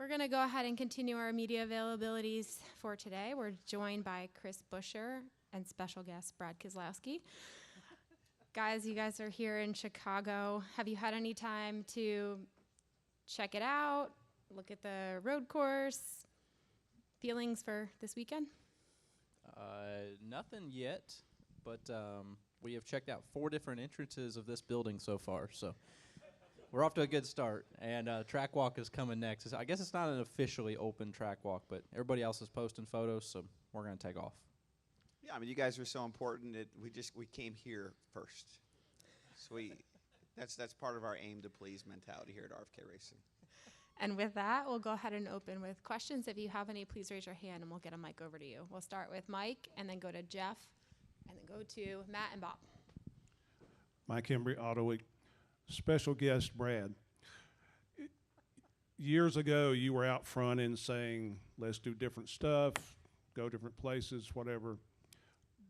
We're going to go ahead and continue our media availabilities for today. We're joined by Chris Buescher and special guest Brad Keselowski. Guys, you guys are here in Chicago. Have you had any time to check it out, look at the road course, feelings for this weekend? Nothing yet, but we have checked out 4 different entrances of this building so far, so we're off to a good start. And track walk is coming next. I guess it's not an officially open track walk, but everybody else is posting photos, so we're going to take off. Yeah, I mean, you guys are so important that we came here first. So that's part of our aim to please mentality here at RFK Racing. And with that, we'll go ahead and open with questions. If you have any, please raise your hand and we'll get a mic over to you. We'll start with Mike and then go to Jeff and then go to Matt and Bob. Mike Embry, Auto Week. Special guest Brad. Years ago, you were out front and saying, let's do different stuff, go different places, whatever.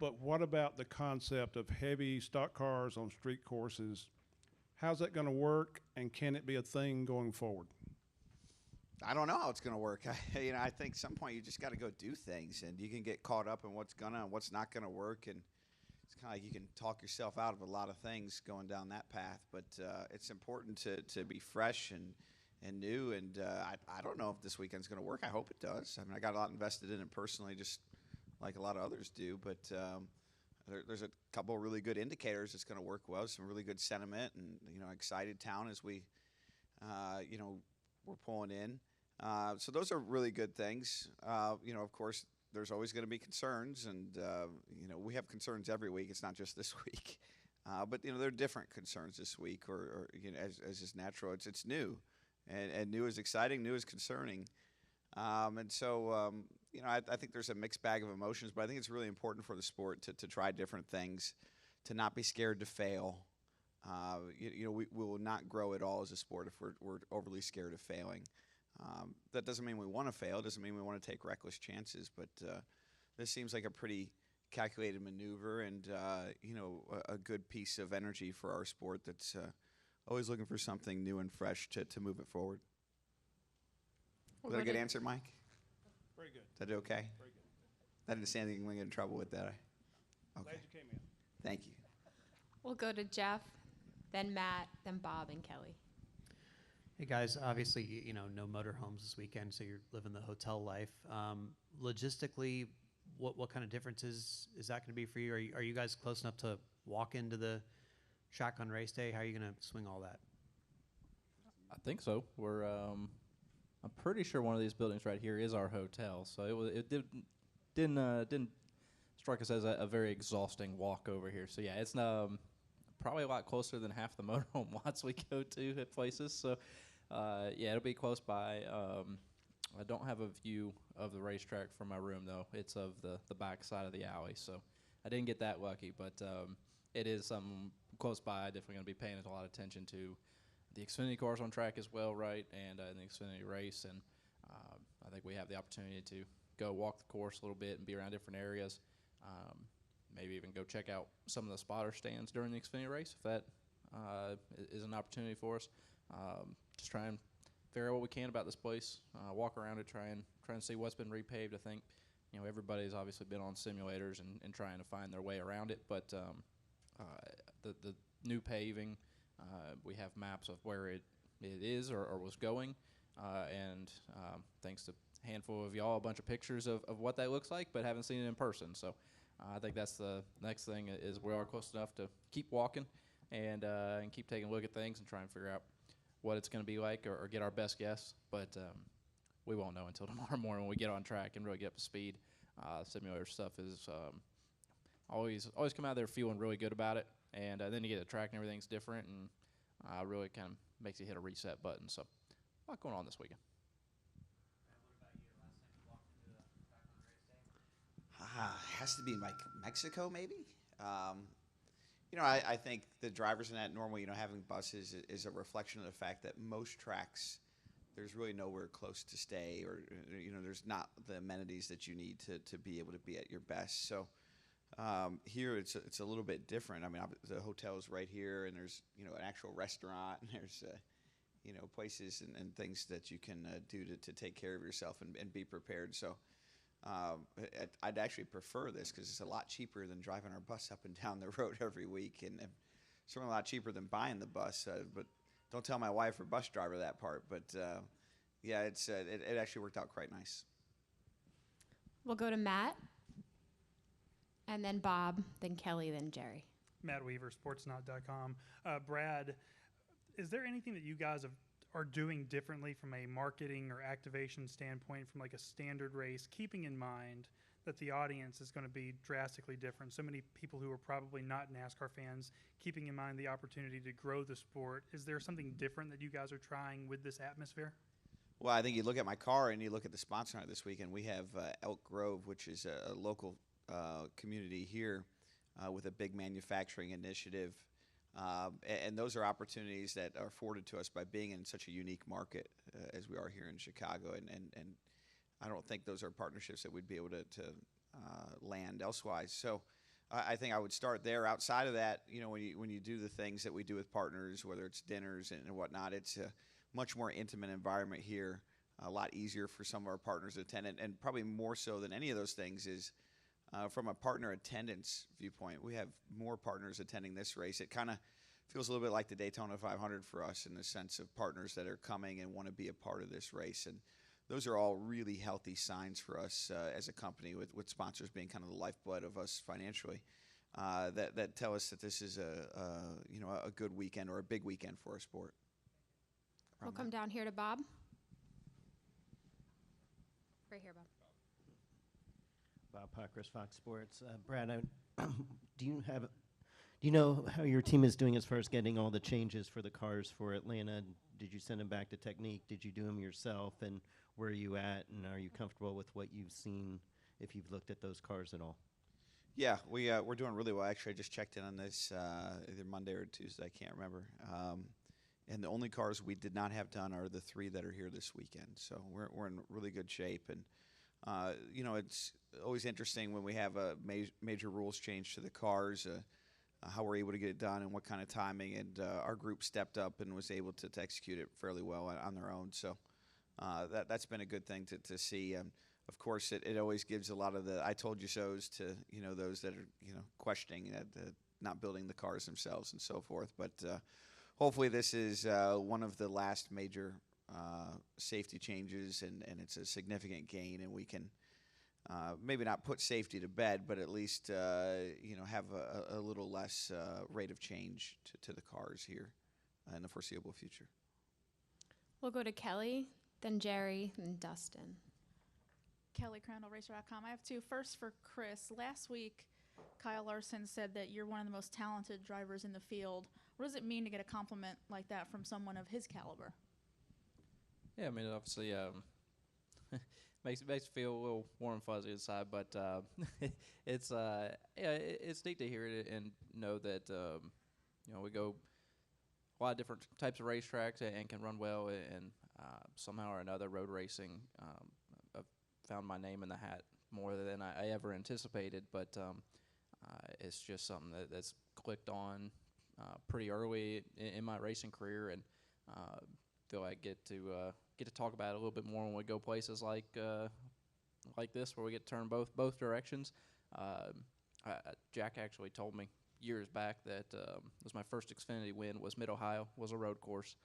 But what about the concept of heavy stock cars on street courses? How's that going to work, and can it be a thing going forward? I don't know how it's going to work. I think at some point you just got to go do things, and you can get caught up in what's gonna and what's not going to work, and it's kind of like you can talk yourself out of a lot of things going down that path. But it's important to be fresh and new, and I don't know if this weekend's going to work. I hope it does. I mean, I got a lot invested in it personally, just like a lot of others do. But there's a couple of really good indicators it's going to work well. Some really good sentiment, and excited town as we we're pulling in. So those are really good things. Of course, there's always going to be concerns, and we have concerns every week. It's not just this week, but there are different concerns this week, or as is natural. It's new, and new is exciting. New is concerning, and so I think there's a mixed bag of emotions. But I think it's really important for the sport to try different things, to not be scared to fail. We will not grow at all as a sport if we're overly scared of failing. That doesn't mean we want to fail. It doesn't mean we want to take reckless chances. But this seems like a pretty calculated maneuver, and a good piece of energy for our sport that's always looking for something new and fresh to move it forward. Was that a good answer, Mike? Very good. Is that okay? Very good. I didn't say anything we get in trouble with that. Okay. Glad you came in. Thank you. We'll go to Jeff, then Matt, then Bob and Kelly. Hey guys, obviously, no motorhomes this weekend, so you're living the hotel life. Logistically, what kind of differences is that going to be for you? Are you guys close enough to walk into the track on race day? How are you going to swing all that? I think so. We're I'm pretty sure one of these buildings right here is our hotel, so it didn't strike us as a very exhausting walk over here. So yeah, it's probably a lot closer than half the motorhome lots we go to at places. So it'll be close by. I don't have a view of the racetrack from my room though. It's of the back side of the alley, so I didn't get that lucky. But it is something close by. Definitely going to be paying a lot of attention to the Xfinity cars on track as well, right? And the Xfinity race, and I think we have the opportunity to go walk the course a little bit and be around different areas. Maybe even go check out some of the spotter stands during the Xfinity race if that is an opportunity for us. Just try and figure out what we can about this place, walk around it, try and see what's been repaved. I think everybody's obviously been on simulators and trying to find their way around it, but the new paving, we have maps of where it is or was going, and thanks to a handful of y'all, a bunch of pictures of what that looks like, but haven't seen it in person. So I think that's the next thing is we are close enough to keep walking and keep taking a look at things and try and figure out what it's going to be like or get our best guess. But we won't know until tomorrow morning when we get on track and really get up to speed. Simulator stuff is always come out there feeling really good about it, and then you get the track and everything's different, and really kind of makes you hit a reset button. So a lot going on this weekend. Has to be like Mexico, maybe. I think the drivers in that normally, having buses is a reflection of the fact that most tracks, there's really nowhere close to stay, or there's not the amenities that you need to be able to be at your best. So here it's a little bit different. I mean, the hotel is right here, and there's an actual restaurant, and there's places and things that you can do to take care of yourself and be prepared. So I'd actually prefer this because it's a lot cheaper than driving our bus up and down the road every week, and certainly a lot cheaper than buying the bus. But don't tell my wife or bus driver that part. But yeah, it actually worked out quite nice. We'll go to Matt, and then Bob, then Kelly, then Jerry. Matt Weaver, sportsnot.com. Brad, is there anything that you guys are doing differently from a marketing or activation standpoint from like a standard race, keeping in mind that the audience is going to be drastically different? So many people who are probably not NASCAR fans, keeping in mind the opportunity to grow the sport. Is there something different that you guys are trying with this atmosphere? Well, I think you look at my car and you look at the sponsor night this weekend. We have Elk Grove, which is a local community here with a big manufacturing initiative. And those are opportunities that are afforded to us by being in such a unique market as we are here in Chicago. And I don't think those are partnerships that we'd be able to land elsewise. So I think I would start there. Outside of that, when you do the things that we do with partners, whether it's dinners and whatnot, it's a much more intimate environment here, a lot easier for some of our partners to attend. And probably more so than any of those things is from a partner attendance viewpoint. We have more partners attending this race. It kind of feels a little bit like the Daytona 500 for us in the sense of partners that are coming and want to be a part of this race. And those are all really healthy signs for us as a company, with sponsors being kind of the lifeblood of us financially, that tell us that this is a good weekend or a big weekend for our sport. We'll come down here to Bob. Right here, Bob. Bob Pockris, Fox Sports. Brad, do you know how your team is doing as far as getting all the changes for the cars for Atlanta? Did you send them back to Technique? Did you do them yourself? And where are you at? And are you comfortable with what you've seen, if you've looked at those cars at all? Yeah, we're doing really well. Actually, I just checked in on this either Monday or Tuesday. I can't remember. And the only cars we did not have done are the 3 that are here this weekend. So we're in really good shape. And it's always interesting when we have a major rules change to the cars, how we're able to get it done and what kind of timing. And our group stepped up and was able to execute it fairly well on their own. So that's been a good thing to see. Of course, it always gives a lot of the "I told you so's" to those that are questioning not building the cars themselves and so forth. But hopefully, this is one of the last major safety changes, and it's a significant gain, and we can maybe not put safety to bed, but at least have a little less rate of change to the cars here in the foreseeable future. We'll go to Kelly, then Jerry, and Dustin. Kelly, CrandallRacer.com. I have 2. First for Chris. Last week, Kyle Larson said that you're one of the most talented drivers in the field. What does it mean to get a compliment like that from someone of his caliber? Yeah, I mean, obviously, makes me feel a little warm and fuzzy inside, but it's neat to hear it and know that we go a lot of different types of racetracks and can run well, and somehow or another, road racing. I've found my name in the hat more than I ever anticipated, but it's just something that's clicked on pretty early in my racing career, and feel like get to talk about it a little bit more when we go places like this, where we get to turn both directions. Jack actually told me years back that was my first Xfinity win was Mid-Ohio, was a road course,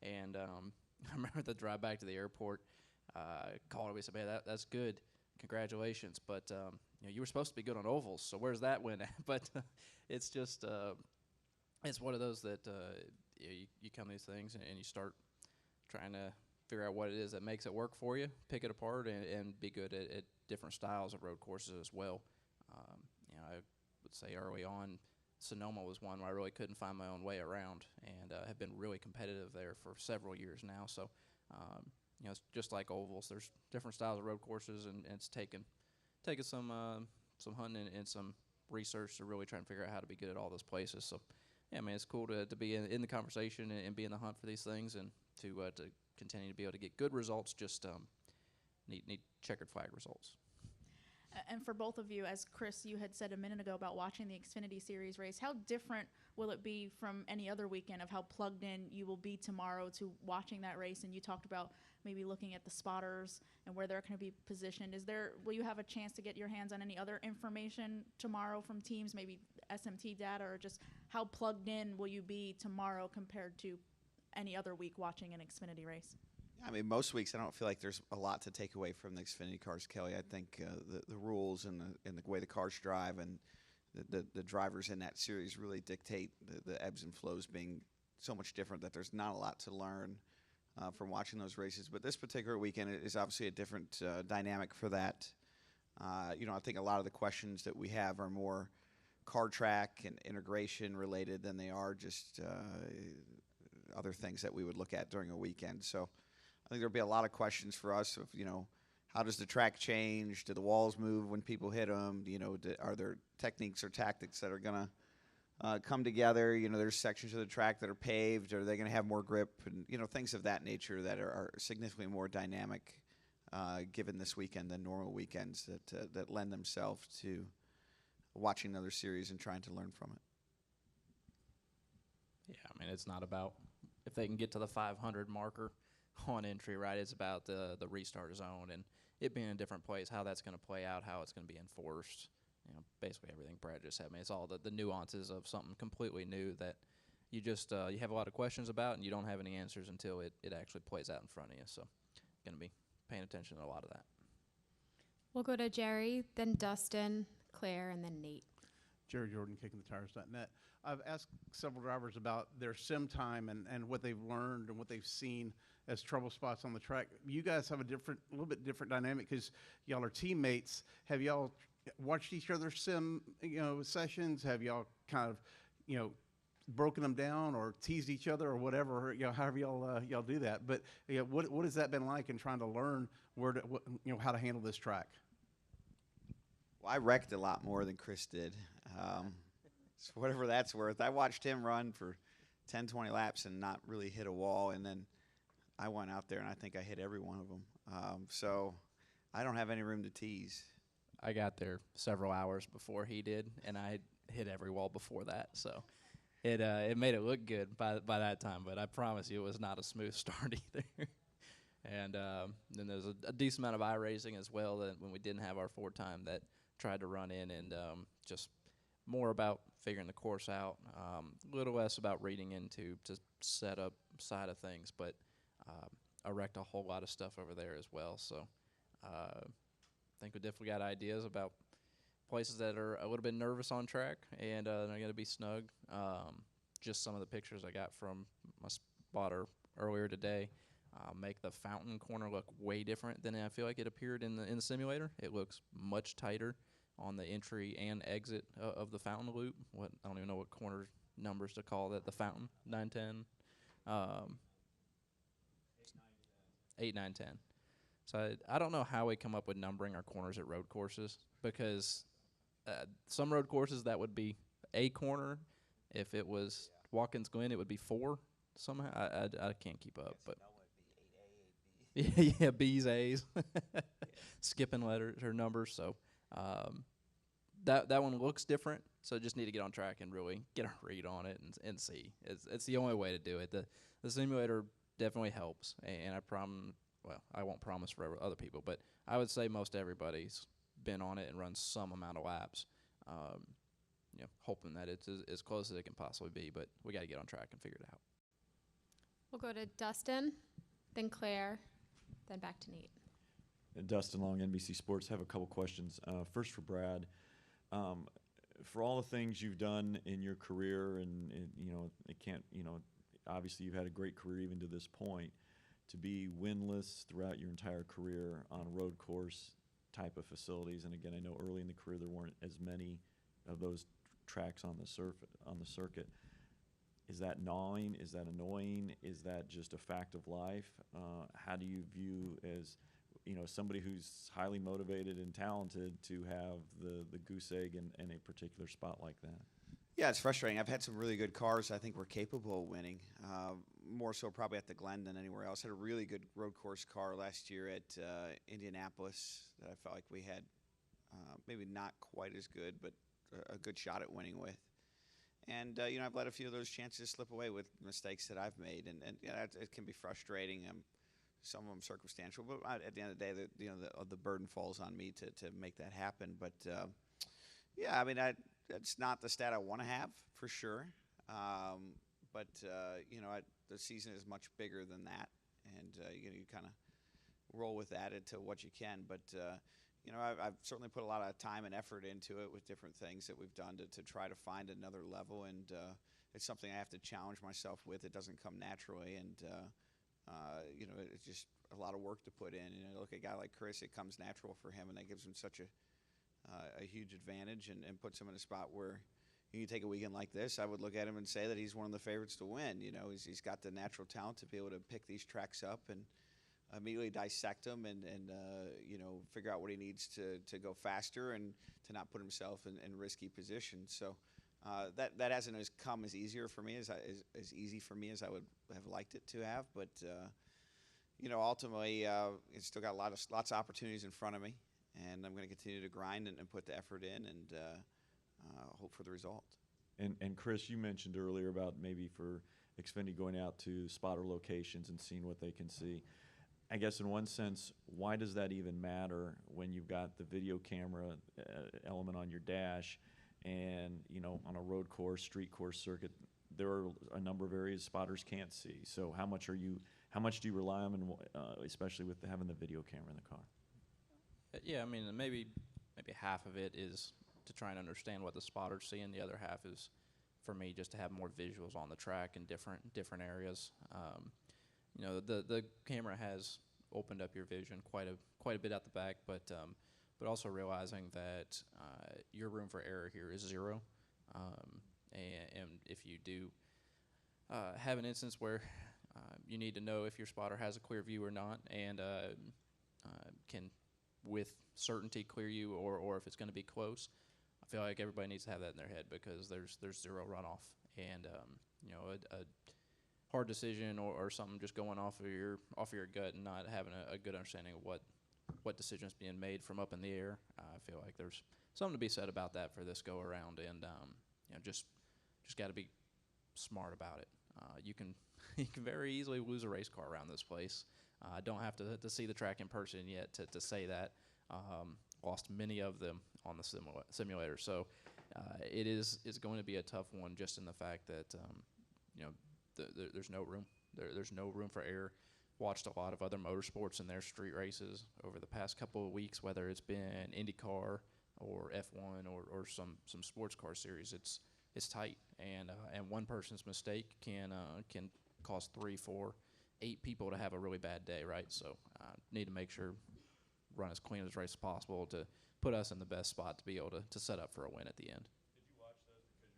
and I remember the drive back to the airport. Called him, we said, "Man, that's good, congratulations, but you were supposed to be good on ovals, so where's that win at?" But it's just it's one of those that you come to these things and you start trying to figure out what it is that makes it work for you, pick it apart, and be good at different styles of road courses as well. I would say early on, Sonoma was one where I really couldn't find my own way around, and have been really competitive there for several years now. So, it's just like ovals. There's different styles of road courses, and it's taken some hunting and some research to really try and figure out how to be good at all those places. So, yeah, man, it's cool to be in the conversation and be in the hunt for these things, and to continue to be able to get good results. Just need checkered flag results. And for both of you, as Chris, you had said a minute ago about watching the Xfinity Series race, how different will it be from any other weekend of how plugged in you will be tomorrow to watching that race? And you talked about maybe looking at the spotters and where they're going to be positioned. Will you have a chance to get your hands on any other information tomorrow from teams, maybe SMT data, or just how plugged in will you be tomorrow compared to any other week watching an Xfinity race? I mean, most weeks I don't feel like there's a lot to take away from the Xfinity cars, Kelly. I think the rules and the way the cars drive and the drivers in that series really dictate the ebbs and flows being so much different that there's not a lot to learn from watching those races. But this particular weekend is obviously a different dynamic for that. I think a lot of the questions that we have are more car track and integration related than they are just other things that we would look at during a weekend. So I think there'll be a lot of questions for us of, how does the track change? Do the walls move when people hit them? Are there techniques or tactics that are going to come together? There's sections of the track that are paved. Are they going to have more grip? And, things of that nature that are significantly more dynamic given this weekend than normal weekends that lend themselves to watching another series and trying to learn from it. Yeah, I mean, it's not about if they can get to the 500 marker on entry, right? It's about the restart zone and it being a different place, how that's going to play out, how it's going to be enforced. Basically everything Brad just said. I mean, it's all the nuances of something completely new that you just you have a lot of questions about and you don't have any answers until it actually plays out in front of you. So going to be paying attention to a lot of that. We'll go to Jerry, then Dustin, Claire, and then Nate. Jerry Jordan, kickingthetires.net. I've asked several drivers about their sim time and what they've learned and what they've seen as trouble spots on the track. You guys have a little bit different dynamic because y'all are teammates. Have y'all watched each other's sim, sessions? Have y'all kind of, broken them down or teased each other or whatever, however y'all do that? But what has that been like in trying to learn how to handle this track? Well, I wrecked a lot more than Chris did. So whatever that's worth. I watched him run for 10, 20 laps and not really hit a wall, and then I went out there and I think I hit every one of them. So I don't have any room to tease. I got there several hours before he did, and I hit every wall before that. So it made it look good by that time, but I promise you it was not a smooth start either. And then there's a decent amount of iRacing as well that when we didn't have our 4-time that tried to run in and just more about figuring the course out, a little less about reading into just setup side of things, but I wrecked a whole lot of stuff over there as well. So I think we definitely got ideas about places that are a little bit nervous on track and they're going to be snug. Just some of the pictures I got from my spotter earlier today make the fountain corner look way different than I feel like it appeared in the simulator. It looks much tighter on the entry and exit of the fountain loop. I don't even know what corner numbers to call that. The fountain, 9, 10. 8, 9, 10. So I don't know how we come up with numbering our corners at road courses because some road courses that would be a corner. If it was Watkins Glen, it would be 4 somehow. I can't keep up, but yeah, B's, A's, skipping letters or numbers. So that one looks different. So just need to get on track and really get a read on it and see. It's the only way to do it. The simulator definitely helps, and I won't promise for other people, but I would say most everybody's been on it and run some amount of laps, hoping that it's as close as it can possibly be, but we got to get on track and figure it out. We'll go to Dustin, then Claire, then back to Nate. Dustin Long, NBC Sports. I have a couple questions. First for Brad. For all the things you've done in your career, and obviously you've had a great career even to this point, to be winless throughout your entire career on a road course type of facilities, and again, I know early in the career there weren't as many of those tracks on the circuit. Is that gnawing? Is that annoying? Is that just a fact of life? How do you view as somebody who's highly motivated and talented to have the goose egg in a particular spot like that? Yeah, it's frustrating. I've had some really good cars I think were capable of winning, more so probably at the Glen than anywhere else. Had a really good road course car last year at Indianapolis that I felt like we had maybe not quite as good, but a good shot at winning with. And I've let a few of those chances slip away with mistakes that I've made, and it can be frustrating. Some of them circumstantial, but at the end of the day, the burden falls on me to make that happen. But yeah, I mean, it's not the stat I want to have for sure. But the season is much bigger than that, and you kind of roll with that into what you can. But I've certainly put a lot of time and effort into it with different things that we've done to try to find another level, and it's something I have to challenge myself with. It doesn't come naturally, and it's just a lot of work to put in. And look at a guy like Chris, it comes natural for him, and that gives him such a huge advantage and puts him in a spot where you take a weekend like this, I would look at him and say that he's one of the favorites to win. He's got the natural talent to be able to pick these tracks up and immediately dissect them and figure out what he needs to go faster and to not put himself in risky positions. So that hasn't come as easier for me as easy for me as I would have liked it to have. But ultimately, it's still got lots of opportunities in front of me, and I'm going to continue to grind and put the effort in and hope for the result. And Chris, you mentioned earlier about maybe for Xfinity going out to spotter locations and seeing what they can see. I guess in one sense, why does that even matter when you've got the video camera element on your dash and, on a road course, street course circuit, there are a number of areas spotters can't see. So how much do you rely on, especially with having the video camera in the car? Yeah, I mean, maybe half of it is to try and understand what the spotters see, and the other half is for me just to have more visuals on the track in different areas. The camera has opened up your vision quite a bit at the back, but also realizing that your room for error here is zero, and if you do have an instance where you need to know if your spotter has a clear view or not, and can with certainty clear you, or if it's going to be close, I feel like everybody needs to have that in their head, because there's zero runoff, and a hard decision or something just going off of your gut and not having a good understanding of what decisions being made from up in the air. I feel like there's something to be said about that for this go around, and just got to be smart about it. You can very easily lose a race car around this place. I don't have to see the track in person yet to say that. Lost many of them on the simulator, so it's going to be a tough one, just in the fact that there's no room. There's no room for error. Watched a lot of other motorsports in their street races over the past couple of weeks, whether it's been IndyCar or F1 or some sports car series. It's tight, and one person's mistake can cause 3, 4, 8 people to have a really bad day, right? So need to make sure run as clean as race as possible to put us in the best spot to be able to set up for a win at the end. Did you watch those because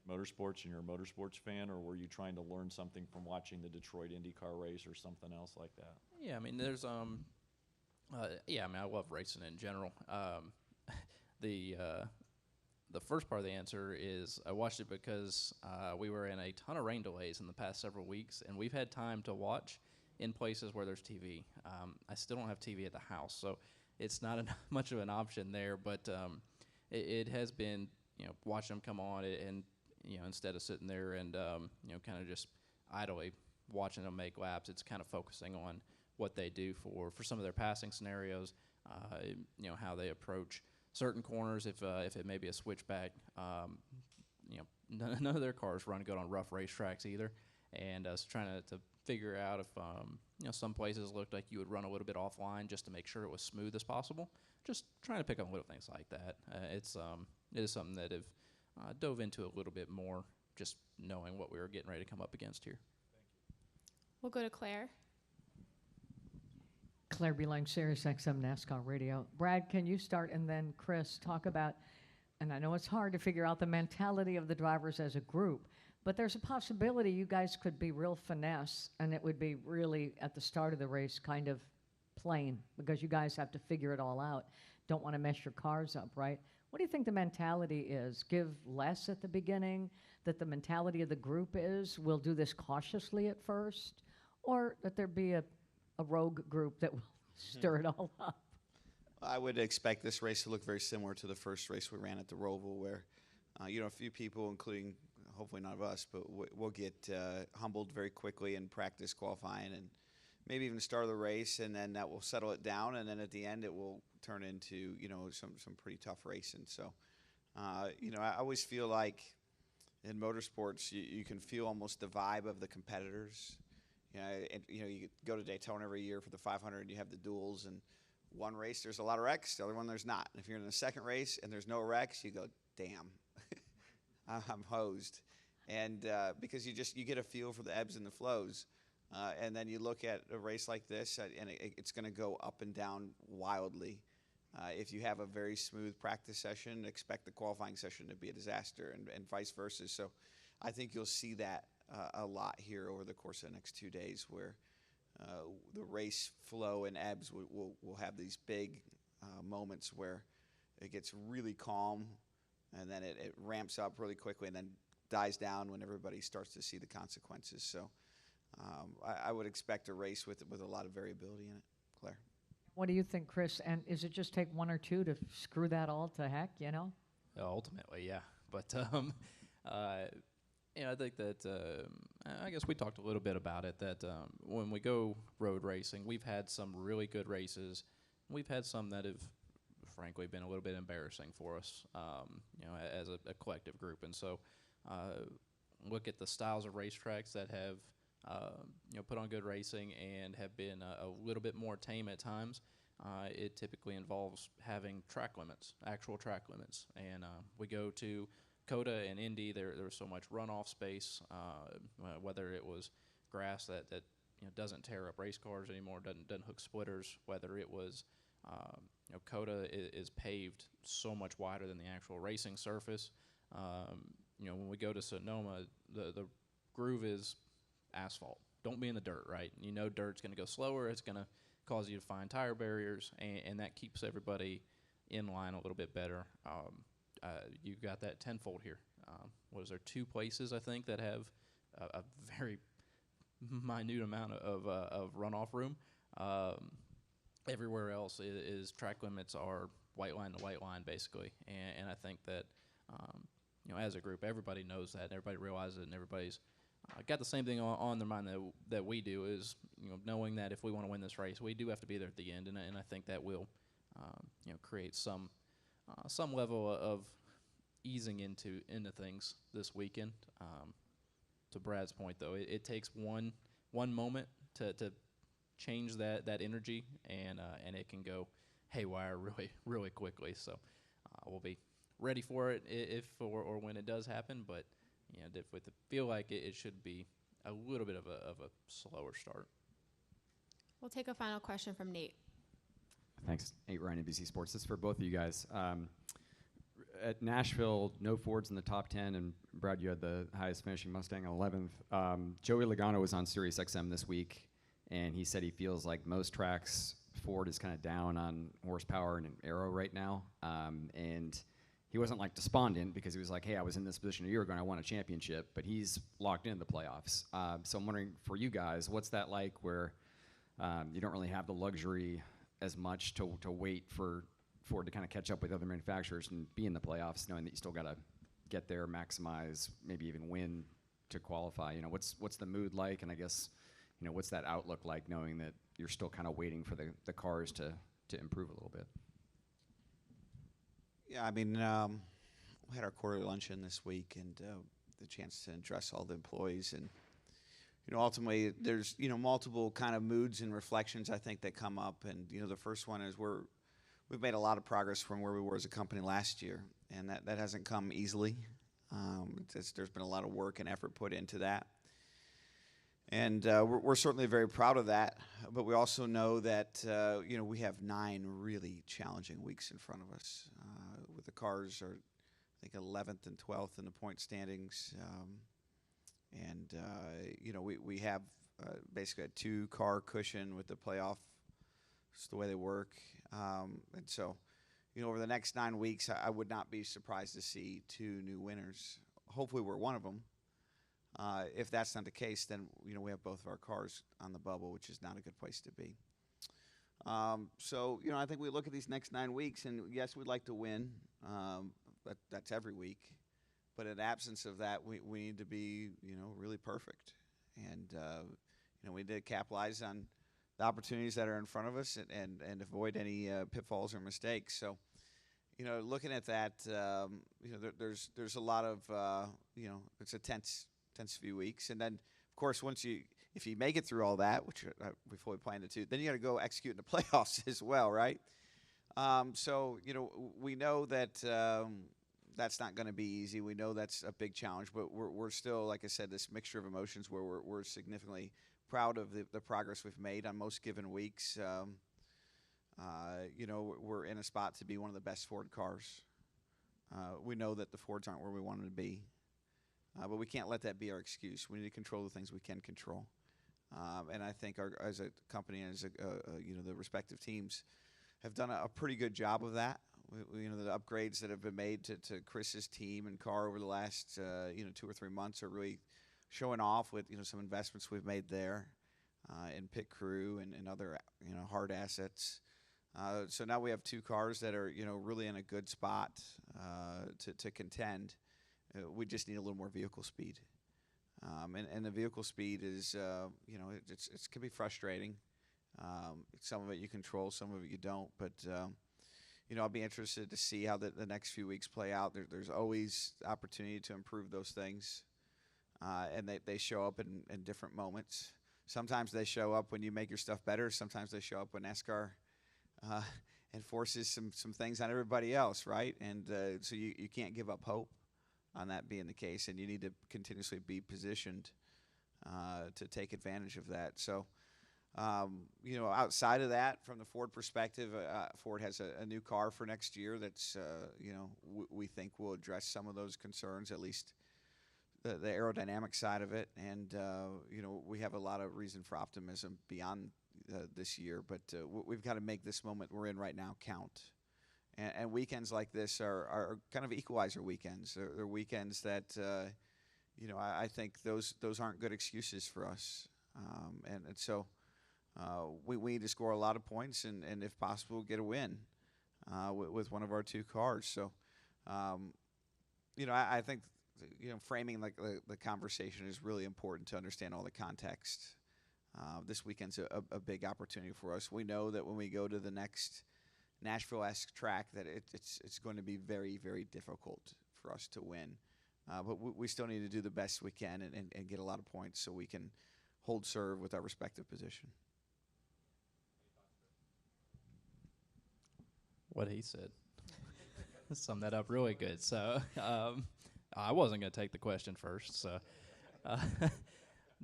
you're motorsports and you're a motorsports fan, or were you trying to learn something from watching the Detroit IndyCar race or something else like that? Yeah, I mean, there's I love racing in general. The first part of the answer is I watched it because we were in a ton of rain delays in the past several weeks, and we've had time to watch in places where there's TV. I still don't have TV at the house, so it's not much of an option there, but it has been, watching them come on and, instead of sitting there and, kind of just idly watching them make laps, it's kind of focusing on what they do for some of their passing scenarios, how they approach certain corners, if it may be a switchback. None of their cars run good on rough racetracks either, and so trying to figure out if some places looked like you would run a little bit offline just to make sure it was smooth as possible. Just trying to pick up little things like that. It is something that I've dove into a little bit more, just knowing what we were getting ready to come up against here. We'll go to Claire. Claire Beeline, Sirius XM NASCAR Radio. Brad, can you start, and then Chris, talk about, and I know it's hard to figure out the mentality of the drivers as a group, but there's a possibility you guys could be real finesse, and it would be really, at the start of the race, kind of plain, because you guys have to figure it all out. Don't want to mess your cars up, right? What do you think the mentality is? Give less at the beginning, that the mentality of the group is, we'll do this cautiously at first, or that there be a rogue group that will stir it all up? I would expect this race to look very similar to the first race we ran at the Roval, where A few people, including hopefully none of us, but we'll get humbled very quickly in practice qualifying and maybe even start of the race, and then that will settle it down, and then at the end it will turn into some pretty tough racing. So I always feel like in motorsports you can feel almost the vibe of the competitors. You go to Daytona every year for the 500, and you have the duels, and one race there's a lot of wrecks, the other one there's not. And if you're in the second race and there's no wrecks, you go, damn, I'm hosed. And because you get a feel for the ebbs and the flows. And then you look at a race like this, and it's going to go up and down wildly. If you have a very smooth practice session, expect the qualifying session to be a disaster, and vice versa. So I think you'll see that a lot here over the course of the next 2 days, where the race flow and ebbs will have these big moments where it gets really calm, and then it ramps up really quickly and then dies down when everybody starts to see the consequences. So I would expect a race with a lot of variability in it. Claire? What do you think, Chris? And is it just take one or two to screw that all to heck, Ultimately, yeah. But I think that I guess we talked a little bit about it, that when we go road racing, we've had some really good races. We've had some that have, frankly, been a little bit embarrassing for us, as a collective group. And so look at the styles of racetracks that have put on good racing and have been a little bit more tame at times. It typically involves having track limits, actual track limits. And we go to COTA and Indy, there's so much runoff space, whether it was grass that doesn't tear up race cars anymore, doesn't hook splitters, whether it was COTA is paved so much wider than the actual racing surface. When we go to Sonoma, the groove is asphalt. Don't be in the dirt, right? Dirt's going to go slower. It's going to cause you to find tire barriers, and that keeps everybody in line a little bit better. You've got that tenfold here. Was there 2 places, I think, that have a very minute amount of runoff room? Everywhere else is track limits are white line to white line, basically. And I think that, as a group, everybody knows that, and everybody realizes it, and everybody's got the same thing on their mind that we do, is knowing that if we want to win this race, we do have to be there at the end, and I think that will create some level of easing into things this weekend. To Brad's point, though, it takes one moment to change that energy, and it can go haywire really, really quickly. So we'll be ready for it if or when it does happen, but with it feel like it should be a little bit of a slower start. We'll take a final question from Nate. Thanks. Nate Ryan, NBC Sports. This is for both of you guys. At Nashville, no Fords in the top 10, and Brad, you had the highest finishing Mustang in 11th. Joey Logano was on Sirius XM this week, and he said he feels like most tracks, Ford is kind of down on horsepower and aero right now. And he wasn't like despondent, because he was like, hey, I was in this position a year ago and I won a championship, but he's locked into the playoffs. So I'm wondering, for you guys, what's that like, where you don't really have the luxury as much to wait for Ford to kind of catch up with other manufacturers and be in the playoffs, knowing that you still got to get there, maximize, maybe even win to qualify? What's the mood like, and I guess what's that outlook like, knowing that you're still kind of waiting for the cars to improve a little bit? Yeah, I mean, we had our quarterly luncheon this week, and the chance to address all the employees, and ultimately there's multiple kind of moods and reflections, I think, that come up. And the first one is we've made a lot of progress from where we were as a company last year, and that hasn't come easily. There's been a lot of work and effort put into that, and we're certainly very proud of that. But we also know that we have 9 really challenging weeks in front of us. With the cars are, I think, 11th and 12th in the point standings, and we have basically a 2-car cushion with the playoff. It's the way they work, and so over the next 9 weeks, I would not be surprised to see 2 new winners. Hopefully, we're one of them. If that's not the case, then we have both of our cars on the bubble, which is not a good place to be. So I think we look at these next 9 weeks, and yes, we'd like to win. But that's every week. But in absence of that, we need to be, really perfect. And, we need to capitalize on the opportunities that are in front of us and avoid any pitfalls or mistakes. So, looking at that, there's a lot of, it's a tense few weeks. And then, of course, if you make it through all that, which we fully plan to do, then you got to go execute in the playoffs as well, right? So, we know that that's not going to be easy. We know that's a big challenge, but we're still, like I said, this mixture of emotions where we're significantly proud of the progress we've made on most given weeks. We're in a spot to be one of the best Ford cars. We know that the Fords aren't where we want them to be, but we can't let that be our excuse. We need to control the things we can control. And I think as a company and as the respective teams have done a pretty good job of that. The upgrades that have been made to Chris's team and car over the last 2 or 3 months are really showing off with some investments we've made there in pit crew and other hard assets. So now we have 2 cars that are really in a good spot to contend. We just need a little more vehicle speed, and the vehicle speed is it can be frustrating. Some of it you control, some of it you don't, but. I'll be interested to see how the next few weeks play out. There's always opportunity to improve those things, and they show up in different moments. Sometimes they show up when you make your stuff better. Sometimes they show up when NASCAR enforces some things on everybody else, right? And so you can't give up hope on that being the case, and you need to continuously be positioned to take advantage of that. So. Outside of that, from the Ford perspective, Ford has a new car for next year that's, we think will address some of those concerns, at least the aerodynamic side of it. And, we have a lot of reason for optimism beyond this year, but we've got to make this moment we're in right now count. And weekends like this are kind of equalizer weekends. They're weekends that, I think those aren't good excuses for us. And so... we need to score a lot of points and if possible, get a win with one of our 2 cars. So, I think, framing like the conversation is really important to understand all the context. This weekend's a big opportunity for us. We know that when we go to the next Nashville-esque track that it's going to be very, very difficult for us to win. But we still need to do the best we can and get a lot of points so we can hold serve with our respective position. What he said. Summed that up really good. So I wasn't going to take the question first. So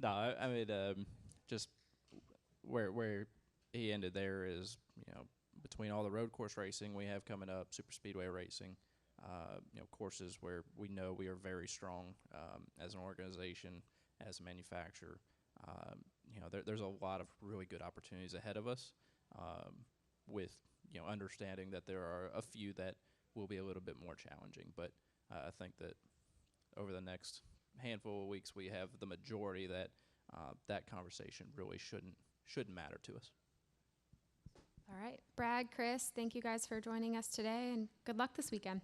no, I mean just where he ended there is between all the road course racing we have coming up, super speedway racing, courses where we know we are very strong as an organization, as a manufacturer. There's a lot of really good opportunities ahead of us with understanding that there are a few that will be a little bit more challenging. But I think that over the next handful of weeks, we have the majority that that conversation really shouldn't matter to us. All right. Brad, Chris, thank you guys for joining us today, and good luck this weekend.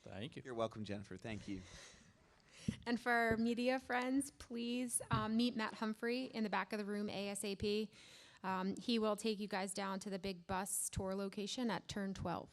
Thank you. You're welcome, Jennifer. Thank you. And for our media friends, please meet Matt Humphrey in the back of the room ASAP. He will take you guys down to the big bus tour location at turn 12.